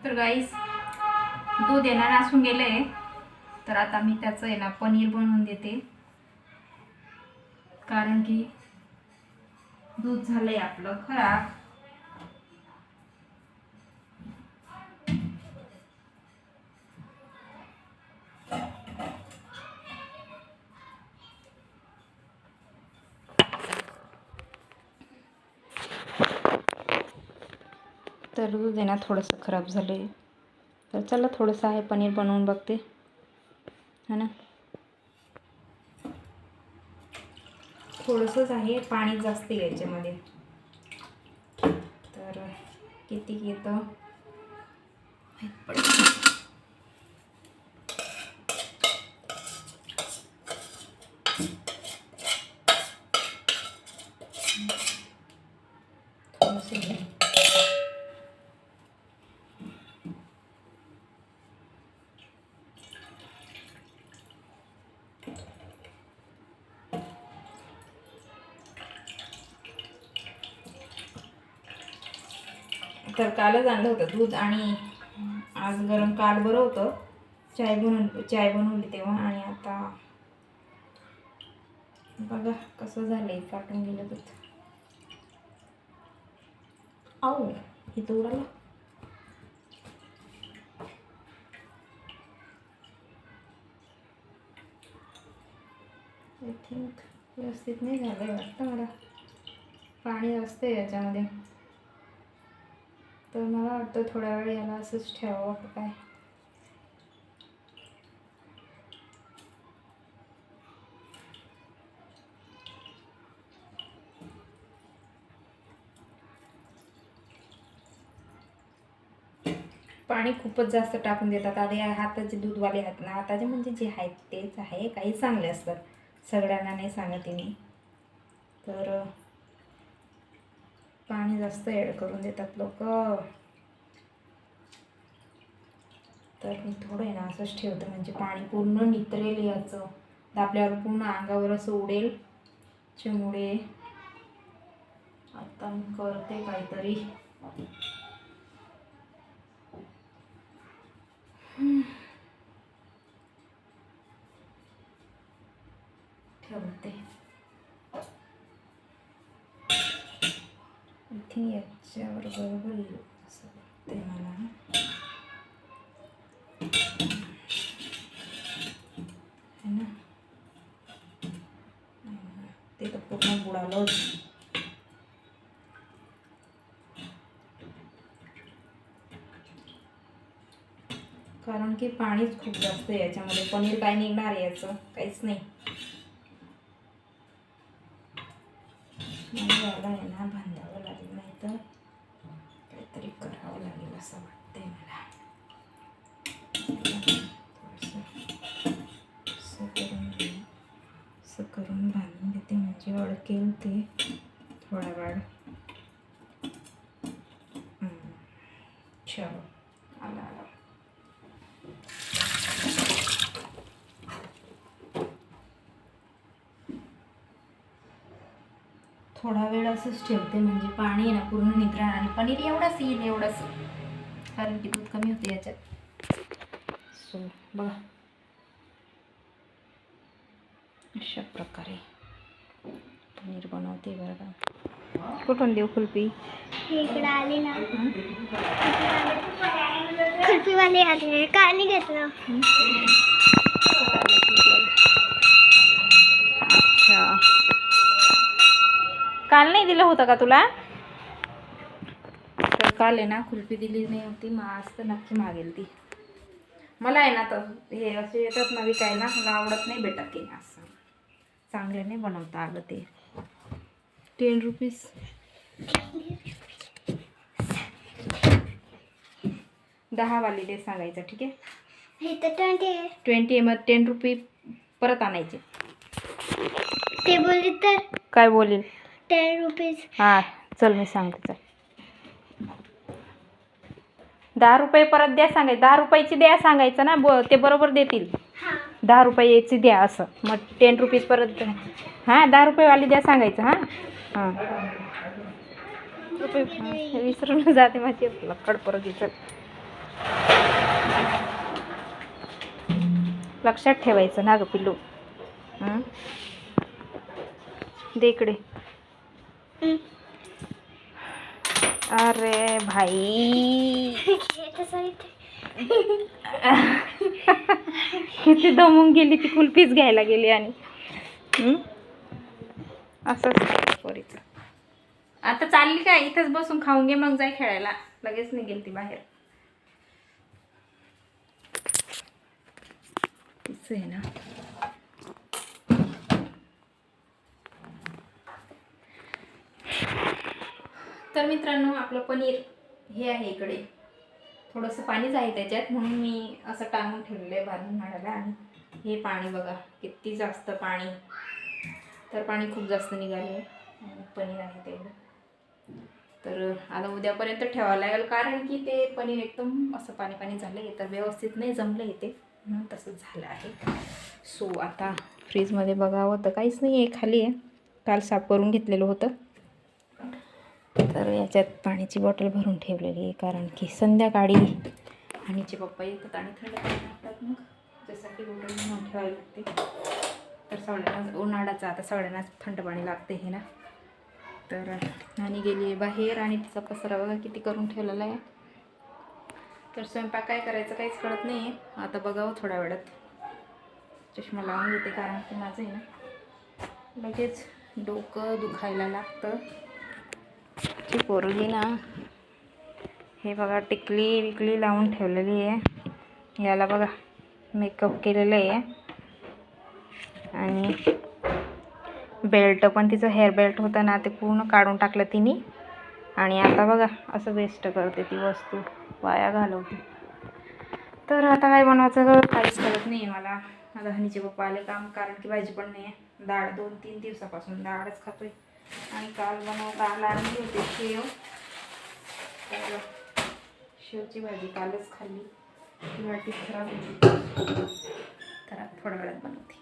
तर गाईस दूध आहे ना नासून गेलंय, तर आता मी त्याचं आहे ना पनीर बनवून देते. कारण की दूध झालंय आपलं खराब. तर दूध आहे ना थोडंसं खराब झालंय, तर चला थोडंसं आहे पनीर बनवून बघते है ना. थोडंसंच आहे, पाणी जास्त आहे याच्यामध्ये, तर किती येतं थोडंसं. तर कालच आणलं होतं दूध आणि आज गरम काल बरं होतं, चाय बनवली तेव्हा. आणि आता बघा कसं झालंय, फाटून गेलं दूध. आऊ इथं उडाला. आय थिंक व्यवस्थित नाही झालंय वाटतं मला, पाणी जास्त आहे याच्यामध्ये. तर मला वाटतं थोड्या वेळ याला असंच ठेवावं का काय. पाणी खूपच जास्त टाकून देतात. आधी हाताचे दूधवाले आहेत ना, हाताचे म्हणजे जे आहेत तेच आहे, काही चांगले असतात, सगळ्यांना नाही सांगते मी. तर पाणी जास्त ॲड करून देतात लोक. तर मी थोडं आहे ना असंच ठेवते, म्हणजे पाणी पूर्ण नितरेल याचं, दाबल्यावर पूर्ण अंगावर असं उडेल. त्यामुळे आता मी करते काहीतरी. ठेवते इथे याच्यावर बरोबर येईल असं वाटते मला. है ना, ते तर पूर्ण बुडालंच. कारण की पाणीच खूप जास्त आहे याच्यामध्ये, पनीर काय निघणार आहे याचं, काहीच नाही. मला याला आहे ना बांधावं लागेल, नाही तर काहीतरी करावं लागेल असं वाटतंय मला. असं करून बांधून देते, म्हणजे अडकेल ते थोडा वेळ. चलो आला आला. थोडा वेळ असंच ठेवते, म्हणजे पाणी ना पूर्ण निघणार आणि पनीर एवढंच येईल, एवढंच, कारण की दूध कमी होते याच्यात. सो बघा अशा प्रकारे पनीर बनवते बरं का. कुठून देऊ कुल्फी? इकडे आली ना, कुल्फीवाले आले, काय नाही घेतलं. अच्छा, काल नाही दिलं होतं का तुला? तर काल आहे ना कुल्फी दिली नाही होती, मग आज तर नक्की मागेल ती. मला आहे ना तर हे असे येतात ना विकायला, मला आवडत नाही भेटत ते असं, चांगले नाही बनवता आलं ते. 10 रुपीज. 10 वाली दे सांगायचं, ठीक आहे. हे तर 20 मग 10 रुपये परत आणायचे. ते बोलली तर काय बोलेल? 10 रुपीज. हां चल मी सांगते, चल 10 रुपये परत द्या सांगायचं, 10 रुपयाची द्या सांगायचं ना, ते बरोबर देतील. 10 रुपयाची द्या असं, मग 10 रुपीज परत द्या. हां 10 रुपयेवाली द्या सांगायचं. हां हां रुपये विसरून जाते माझी लक्कड परत. चल लक्षात ठेवायचं ना ग पिल्लू. दे इकडे. अरे भाई किती दमून गेली ती, कुल्फीच घ्यायला गेली आणि असंच पोरीचं. आता चालली काय, इथंच बसून खाऊन घे मग जाय खेळायला. लगेच निघेल ती बाहेर. तिचं आहे ना. तर मित्रांनो, आपलं पनीर हे आहे इकडे. थोडंसं पाणीच आहे त्याच्यात, म्हणून मी असं टांगून ठेवलेलं आहे बांधून मारायला. आणि हे पाणी बघा किती जास्त पाणी, तर पाणी खूप जास्त निघाले आणि पनीर आहे तेवढं. तर आता उद्यापर्यंत ठेवावं लागेल, कारण की ते पनीर एकदम असं पाणी पाणी झालं आहे, तर व्यवस्थित नाही जमलं आहे ते, म्हणून तसंच झालं आहे. सो आता फ्रीजमध्ये बघावं तर काहीच नाही आहे, खाली आहे. काल साफ करून घेतलेलं होतं. तर याच्यात पाण्याची बॉटल भरून ठेवलेली आहे, कारण की संध्याकाळी हनीचे पप्पा येतात आणि थंड पाणी लागतात, मग त्यासाठी बॉटल भरून ठेवावी लागते. तर सगळ्यांनाच उन्हाळ्याचं आता सगळ्यांनाच थंड पाणी लागते हे ना. तर आणि गेली आहे बाहेर आणि तिचा पसरा बघा किती करून ठेवलेला आहे. तर स्वयंपाक काय करायचं काहीच कळत नाही आहे. आता बघावं थोड्या वेळात. चष्मा लावून घेते, कारण की माझं आहे ना लगेच डोकं दुखायला लागतं. ती पोरगी ना, हे बघा टिकली विकली लावून ठेवलेली आहे. याला बघा मेकअप केलेलं आहे. आणि बेल्ट पण, तिचं हेअर बेल्ट होतं ना ते पूर्ण काढून टाकलं तिने. आणि आता बघा असं वेस्ट करते ती वस्तू, वाया घालवते. तर आता काय बनवायचं काहीच कळत नाही आहे मला. आता हनीचे पप्पा आले काम, कारण की भाजी पण नाही आहे. डाळ 2-3 दिवसापासून डाळच खातोय. आणि काल बनवता आला आणली होती शेव. तर शेवची भाजी कालच खाल्ली, ती वाटी खराब होती. तर थोड्या वेळात बनवते.